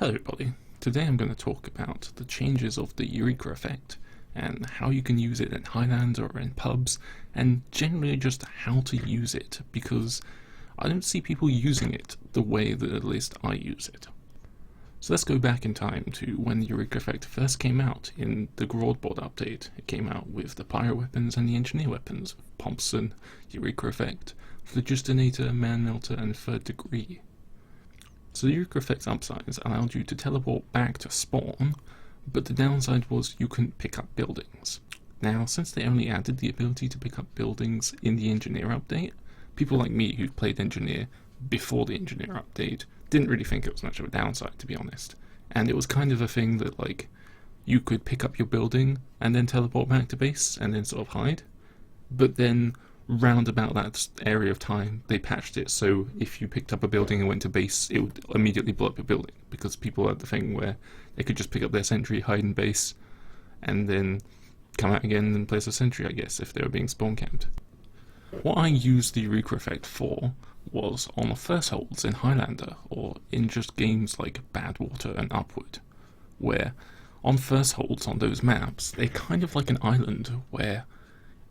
Hello everybody, today I'm going to talk about the changes of the Eureka effect and how you can use it in Highland or in pubs, and generally just how to use it, because I don't see people using it the way that at least I use it. So let's go back in time to when the Eureka effect first came out in the Broadboard update. It came out with the Pyro weapons and the Engineer weapons, Thompson, Eureka effect, Phlogistonator, Man Melter and Third Degree. So the Eureka effect's upsides allowed you to teleport back to spawn, but the downside was you couldn't pick up buildings. Now, since they only added the ability to pick up buildings in the Engineer update, people like me who played Engineer before the Engineer update didn't really think it was much of a downside, to be honest. And it was kind of a thing that, like, you could pick up your building and then teleport back to base and then sort of hide, but then round about that area of time they patched it so if you picked up a building and went to base, it would immediately blow up your building, because people had the thing where they could just pick up their sentry, hide in base, and then come out again and place a sentry, I guess, if they were being spawn camped. What I used the Eureka effect for was on first holds in Highlander, or in just games like Badwater and Upward, where on first holds on those maps, they're kind of like an island where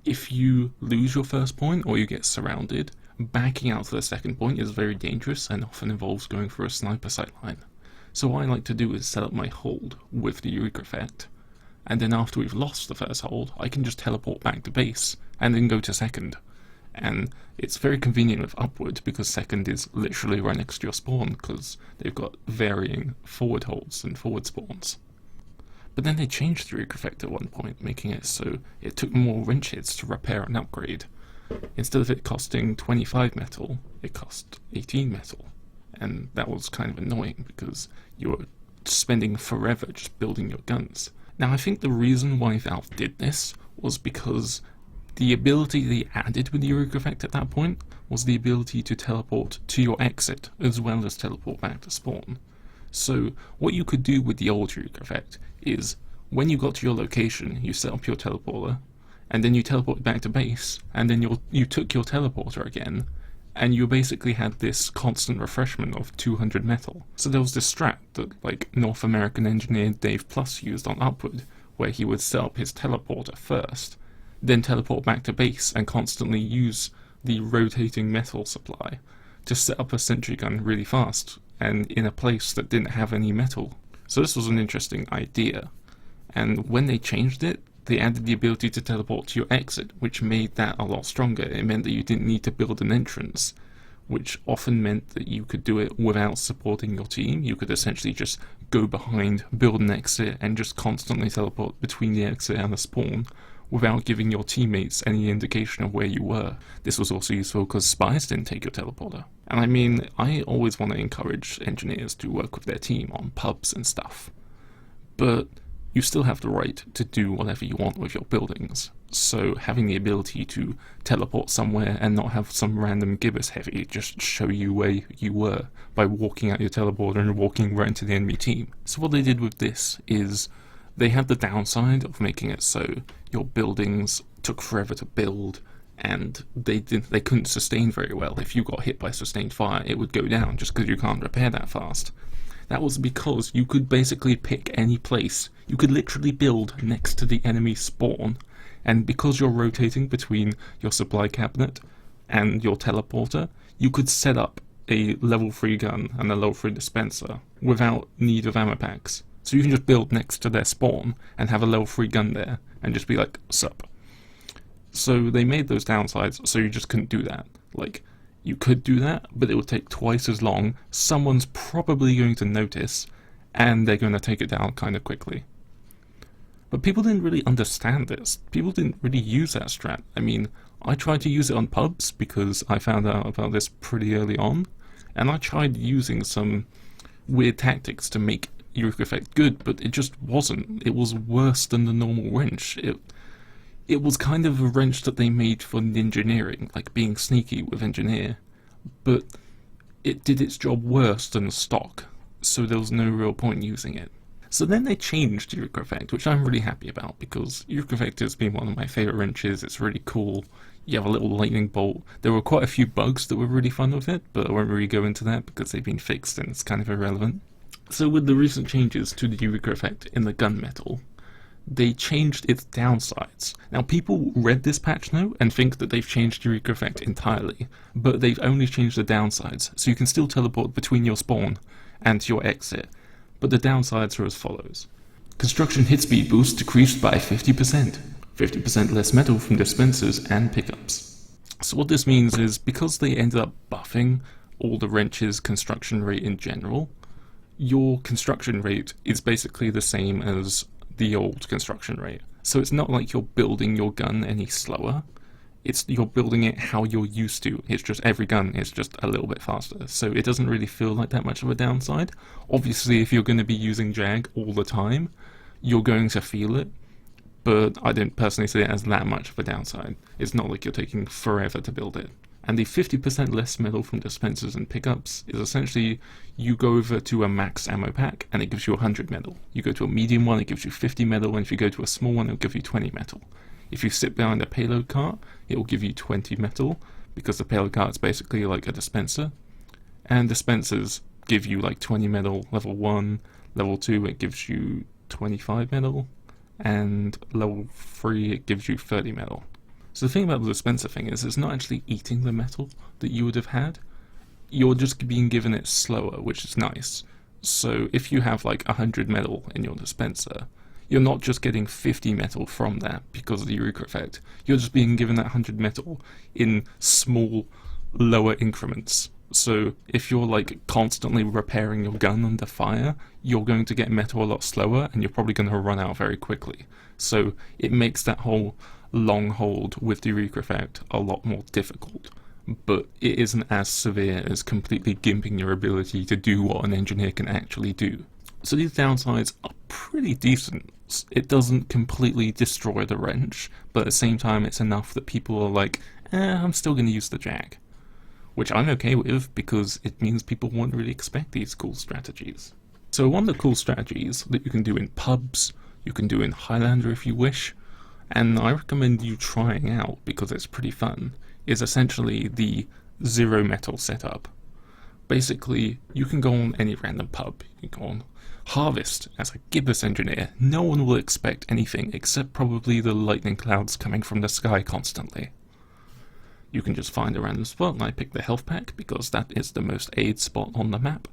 if you lose your first point or you get surrounded, backing out to the second point is very dangerous and often involves going for a sniper sightline. So what I like to do is set up my hold with the Eureka effect, and then after we've lost the first hold, I can just teleport back to base and then go to second. And it's very convenient with Upward because second is literally right next to your spawn, because they've got varying forward holds and forward spawns. But then they changed the Eureka effect at one point, making it so it took more wrench hits to repair and upgrade. Instead of it costing 25 metal, it cost 18 metal. And that was kind of annoying because you were spending forever just building your guns. Now, I think the reason why Valve did this was because the ability they added with the Eureka effect at that point was the ability to teleport to your exit as well as teleport back to spawn. So what you could do with the old Eureka effect is, when you got to your location, you set up your teleporter, and then you teleported back to base, and then you took your teleporter again, and you basically had this constant refreshment of 200 metal. So there was this strat that, like, North American engineer Dave Plus used on Upward, where he would set up his teleporter first, then teleport back to base and constantly use the rotating metal supply to set up a sentry gun really fast, and in a place that didn't have any metal. So this was an interesting idea, and when they changed it, they added the ability to teleport to your exit, which made that a lot stronger. It meant that you didn't need to build an entrance, which often meant that you could do it without supporting your team. You could essentially just go behind, build an exit, and just constantly teleport between the exit and the spawn without giving your teammates any indication of where you were. This was also useful because spies didn't take your teleporter. And I mean, I always want to encourage engineers to work with their team on pubs and stuff, but you still have the right to do whatever you want with your buildings. So having the ability to teleport somewhere and not have some random gibbous heavy just show you where you were by walking out your teleporter and walking right into the enemy team. So what they did with this is they had the downside of making it so your buildings took forever to build, and they couldn't sustain very well. If you got hit by sustained fire, it would go down just because you can't repair that fast. That was because you could basically pick any place. You could literally build next to the enemy spawn, and because you're rotating between your supply cabinet and your teleporter, you could set up a level 3 gun and a level 3 dispenser without need of ammo packs. So you can just build next to their spawn and have a level 3 gun there and just be like, sup. So they made those downsides so you just couldn't do that. Like, you could do that, but it would take twice as long, someone's probably going to notice, and they're going to take it down kind of quickly. But people didn't really understand this. People didn't really use that strat. I mean, I tried to use it on pubs because I found out about this pretty early on, and I tried using some weird tactics to make Eureka effect good, but it just wasn't. It was worse than the normal wrench. It was kind of a wrench that they made for engineering, like being sneaky with engineer, but it did its job worse than stock, so there was no real point using it. So then they changed Eureka effect, which I'm really happy about, because Eureka effect has been one of my favourite wrenches. It's really cool. You have a little lightning bolt. There were quite a few bugs that were really fun with it, but I won't really go into that because they've been fixed and it's kind of irrelevant. So with the recent changes to the Eureka effect in the gunmetal, they changed its downsides. Now people read this patch note and think that they've changed Eureka effect entirely, but they've only changed the downsides, so you can still teleport between your spawn and your exit, but the downsides are as follows. Construction hit speed boost decreased by 50%, 50% less metal from dispensers and pickups. So what this means is, because they ended up buffing all the wrenches' construction rate in general, your construction rate is basically the same as the old construction rate. So it's not like you're building your gun any slower, you're building it how you're used to. It's just every gun is just a little bit faster, so it doesn't really feel like that much of a downside. Obviously if you're going to be using Jag all the time, you're going to feel it, but I don't personally see it as that much of a downside. It's not like you're taking forever to build it. And the 50% less metal from dispensers and pickups is essentially, you go over to a max ammo pack and it gives you 100 metal. You go to a medium one, it gives you 50 metal, and if you go to a small one, it'll give you 20 metal. If you sit behind a payload cart, it will give you 20 metal, because the payload cart is basically like a dispenser. And dispensers give you like 20 metal, level 1, level 2 it gives you 25 metal, and level 3 it gives you 30 metal. So the thing about the dispenser thing is, it's not actually eating the metal that you would have had, you're just being given it slower, which is nice. So if you have like 100 metal in your dispenser, you're not just getting 50 metal from that because of the Eureka effect, you're just being given that 100 metal in small, lower increments. So if you're like constantly repairing your gun under fire, you're going to get metal a lot slower and you're probably going to run out very quickly. So it makes that whole long hold with the Eureka effect a lot more difficult, but it isn't as severe as completely gimping your ability to do what an engineer can actually do. So these downsides are pretty decent. It doesn't completely destroy the wrench, but at the same time it's enough that people are like, I'm still going to use the Jag. Which I'm okay with, because it means people won't really expect these cool strategies. So one of the cool strategies that you can do in pubs, you can do in Highlander if you wish, and I recommend you trying out because it's pretty fun, is essentially the zero metal setup. Basically, you can go on any random pub, you can go on Harvest as a gibbous engineer. No one will expect anything except probably the lightning clouds coming from the sky constantly. You can just find a random spot, and I pick the health pack because that is the most aid spot on the map.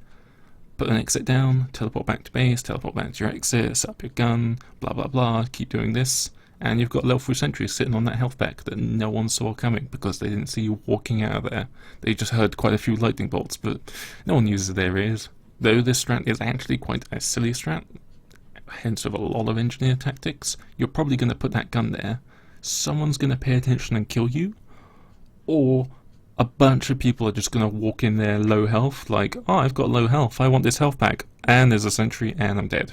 Put an exit down, teleport back to base, teleport back to your exit, set up your gun, blah blah blah, keep doing this, and you've got level 3 sentries sitting on that health pack that no one saw coming because they didn't see you walking out of there. They just heard quite a few lightning bolts, but no one uses their ears. Though this strat is actually quite a silly strat, hence with a lot of engineer tactics, you're probably going to put that gun there, someone's going to pay attention and kill you, or a bunch of people are just going to walk in there low health, like, oh, I've got low health, I want this health pack, and there's a sentry, and I'm dead.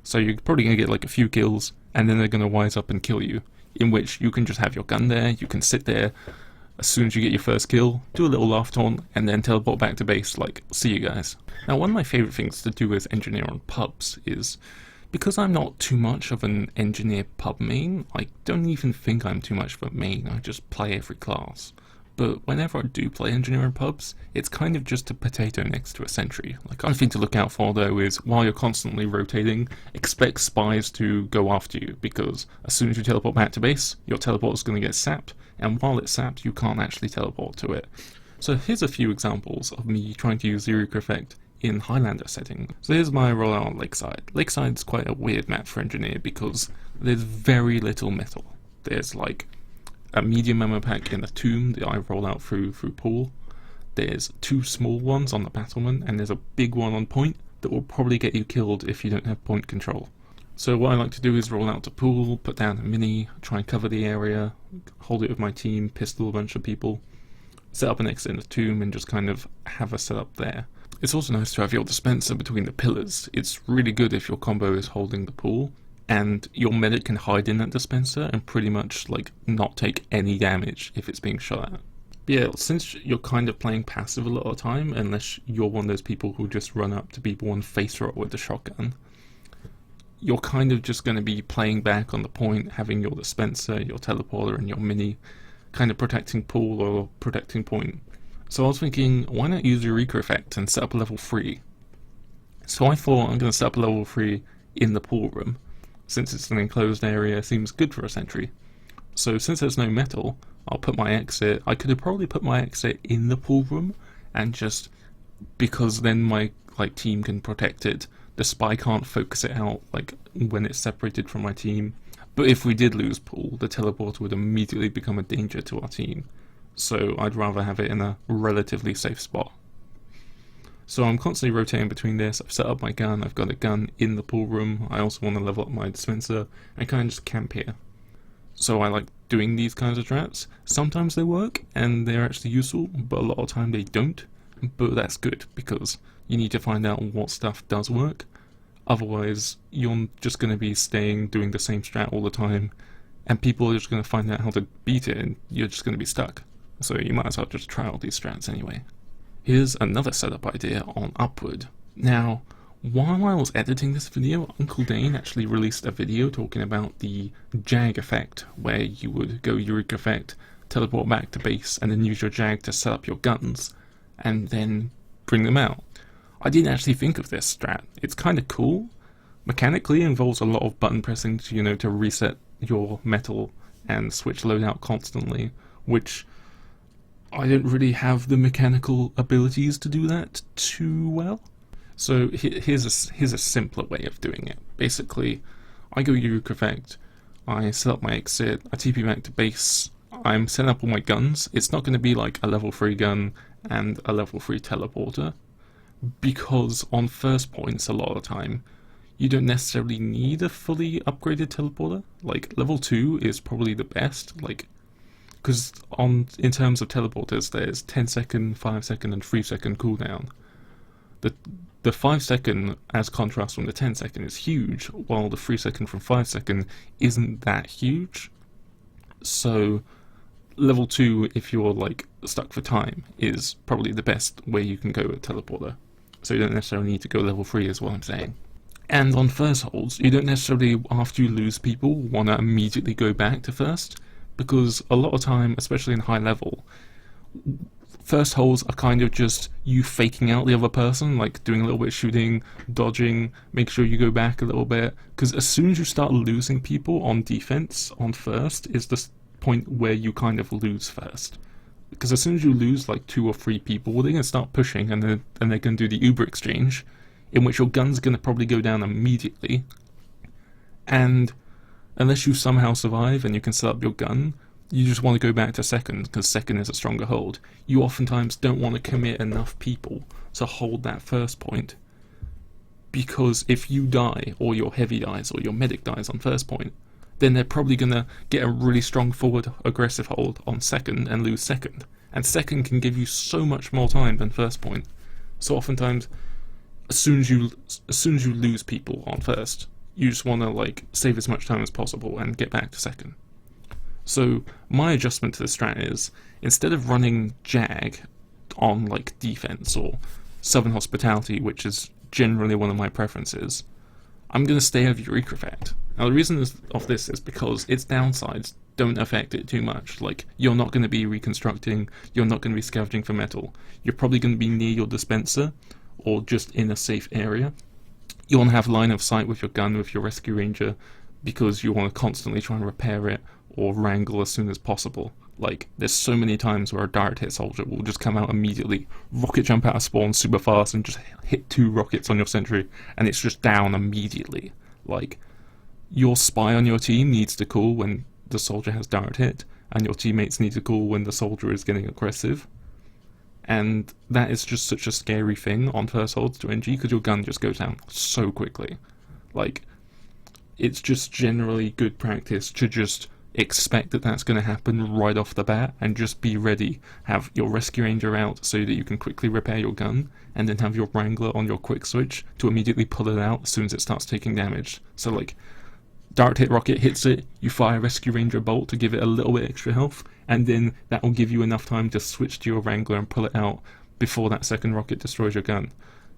So you're probably going to get like a few kills, and then they're going to wise up and kill you, in which you can just have your gun there, you can sit there, as soon as you get your first kill, do a little laugh taunt, and then teleport back to base, like, see you guys. Now one of my favourite things to do as engineer on pubs is, because I'm not too much of an engineer pub main, I don't even think I'm too much of a main, I just play every class. But whenever I do play engineer in pubs, it's kind of just a potato next to a sentry. Like, one thing to look out for though is, while you're constantly rotating, expect spies to go after you, because as soon as you teleport back to base, your teleport is going to get sapped, and while it's sapped, you can't actually teleport to it. So here's a few examples of me trying to use the Eureka effect in Highlander setting. So here's my rollout on Lakeside. Lakeside's quite a weird map for engineer because there's very little metal. There's like a medium ammo pack in the tomb that I roll out through pool. There's 2 small ones on the battlement, and there's a big one on point that will probably get you killed if you don't have point control. So what I like to do is roll out to pool, put down a mini, try and cover the area, hold it with my team, pistol a bunch of people, set up an exit in the tomb, and just kind of have a setup there. It's also nice to have your dispenser between the pillars. It's really good if your combo is holding the pool, and your medic can hide in that dispenser and pretty much like not take any damage if it's being shot at. But yeah, since you're kind of playing passive a lot of the time, unless you're one of those people who just run up to people and face roll with the shotgun, you're kind of just going to be playing back on the point, having your dispenser, your teleporter, and your mini kind of protecting pool or protecting point. So I was thinking, why not use Eureka effect and set up a level 3? So I thought I'm going to set up a level 3 in the pool room. Since it's an enclosed area, it seems good for a sentry. So since there's no metal, I'll put my exit. I could have probably put my exit in the pool room, and just because then my team can protect it, the spy can't focus it out when it's separated from my team. But if we did lose pool, the teleporter would immediately become a danger to our team. So I'd rather have it in a relatively safe spot. So I'm constantly rotating between this. I've set up my gun, I've got a gun in the pool room. I also want to level up my dispenser and kind of just camp here. So I like doing these kinds of strats. Sometimes they work and they're actually useful, but a lot of the time they don't. But that's good, because you need to find out what stuff does work. Otherwise, you're just going to be doing the same strat all the time, and people are just going to find out how to beat it, and you're just going to be stuck. So you might as well just try all these strats anyway. Here's another setup idea on Upward. Now, while I was editing this video, Uncle Dane actually released a video talking about the Jag effect, where you would go Eureka effect, teleport back to base, and then use your Jag to set up your guns, and then bring them out. I didn't actually think of this strat. It's kind of cool. Mechanically, it involves a lot of button pressing to reset your metal and switch loadout constantly, which I don't really have the mechanical abilities to do that too well. So here's a simpler way of doing it. Basically, I go Eureka effect, I set up my exit, I TP back to base, I'm setting up all my guns. It's not going to be like a level 3 gun and a level 3 teleporter, because on first points a lot of the time you don't necessarily need a fully upgraded teleporter. Like level 2 is probably the best, because in terms of teleporters there's 10 second, 5 second and 3 second cooldown. The 5 second as contrast from the 10 second is huge, while the 3 second from 5 second isn't that huge. So level 2, if you're stuck for time, is probably the best way you can go with teleporter. So you don't necessarily need to go level 3 is what I'm saying. And on first holds, you don't necessarily, after you lose people, want to immediately go back to first, because a lot of time, especially in high level, first holds are kind of just you faking out the other person, doing a little bit of shooting, dodging, make sure you go back a little bit, because as soon as you start losing people on defense on first is the point where you kind of lose first. Because as soon as you lose 2 or 3 people, they're going to start pushing, and they're going to do the Uber exchange, in which your gun's going to probably go down immediately. And unless you somehow survive and you can set up your gun, you just want to go back to second, because second is a stronger hold. You oftentimes don't want to commit enough people to hold that first point, because if you die, or your heavy dies, or your medic dies on first point, then they're probably going to get a really strong forward aggressive hold on second and lose second. And second can give you so much more time than first point. So oftentimes, as soon as you lose people on first, you just want to save as much time as possible and get back to second. So my adjustment to the strat is, instead of running Jag on defense or Southern Hospitality, which is generally one of my preferences, I'm going to stay with Eureka effect. Now the reason of this is because its downsides don't affect it too much. You're not going to be reconstructing, you're not going to be scavenging for metal, you're probably going to be near your dispenser or just in a safe area. You want to have line of sight with your gun, with your rescue ranger, because you want to constantly try and repair it or wrangle as soon as possible. There's so many times where a direct hit soldier will just come out immediately, rocket jump out of spawn super fast and just hit 2 rockets on your sentry, and it's just down immediately. Your spy on your team needs to call when the soldier has direct hit, and your teammates need to call when the soldier is getting aggressive. And that is just such a scary thing on first holds to NG, because your gun just goes down so quickly. It's just generally good practice to just expect that that's going to happen right off the bat, and just be ready. Have your rescue ranger out so that you can quickly repair your gun, and then have your wrangler on your quick switch to immediately pull it out as soon as it starts taking damage. So direct hit rocket hits it, you fire rescue ranger bolt to give it a little bit extra health, and then that will give you enough time to switch to your wrangler and pull it out before that second rocket destroys your gun,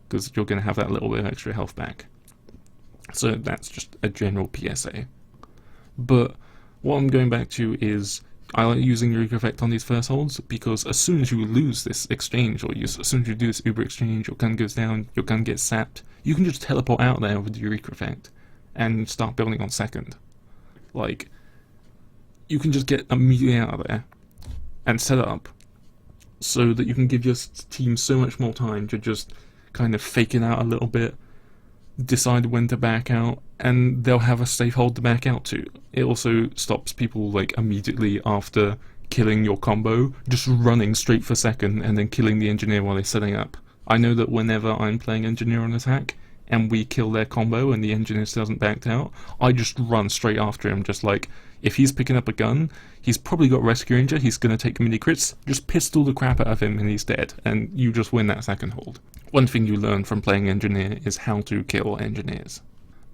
because you're going to have that little bit of extra health back. So that's just a general PSA. But what I'm going back to is, I like using Eureka Effect on these first holds because as soon as you lose this exchange, or as soon as you do this Uber exchange, your gun goes down, your gun gets sapped, you can just teleport out there with the Eureka Effect and start building on second. Like, you can just get immediately out of there and set up so that you can give your team so much more time to just kind of fake it out a little bit, decide when to back out, and they'll have a safe hold to back out to. It also stops people like immediately after killing your combo just running straight for second and then killing the engineer while they're setting up. I know that whenever I'm playing engineer on attack and we kill their combo and the engineer still hasn't backed out, I just run straight after him. Just like, if he's picking up a gun, he's probably got rescue ranger, he's going to take mini crits, just pistol the crap out of him and he's dead, and you just win that second hold. One thing you learn from playing engineer is how to kill engineers.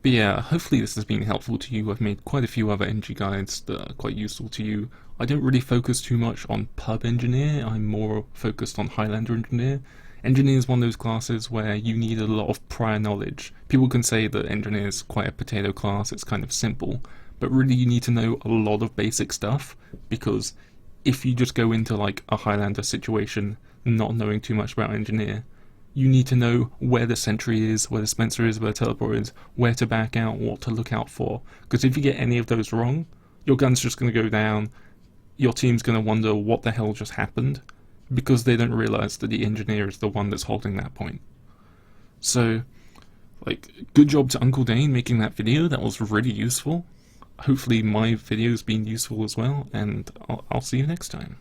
But yeah, hopefully this has been helpful to you. I've made quite a few other NG guides that are quite useful to you. I don't really focus too much on pub engineer, I'm more focused on Highlander engineer. Engineer is one of those classes where you need a lot of prior knowledge. People can say that engineer is quite a potato class, it's kind of simple, but really you need to know a lot of basic stuff, because if you just go into like a Highlander situation not knowing too much about engineer, you need to know where the sentry is, where the Spencer is, where the teleport is, where to back out, what to look out for. Because if you get any of those wrong, your gun's just going to go down, your team's going to wonder what the hell just happened, because they don't realise that the engineer is the one that's holding that point. So, like, good job to Uncle Dane making that video, that was really useful. Hopefully my video's been useful as well, and I'll see you next time.